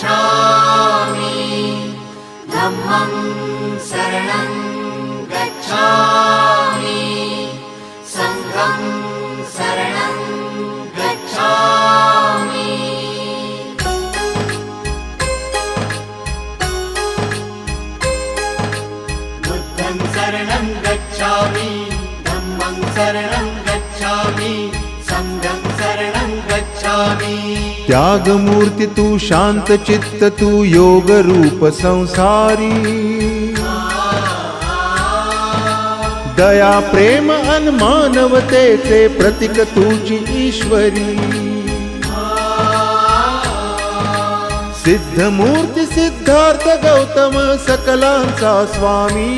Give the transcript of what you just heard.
गच्छामि धम्मं शरणं गच्छामि संघं शरणं गच्छामि बुद्धं शरणं गच्छामि धम्मं शरणं गच्छामि संघं शरणं गच्छामि। त्यागमूर्ती तू शांत चित्त तू योग रूप संसारी दया प्रेम अन मानवतेचे प्रतीक तुझी ईश्वरी सिद्धमूर्ती सिद्धार्थ गौतम सकलांचा स्वामी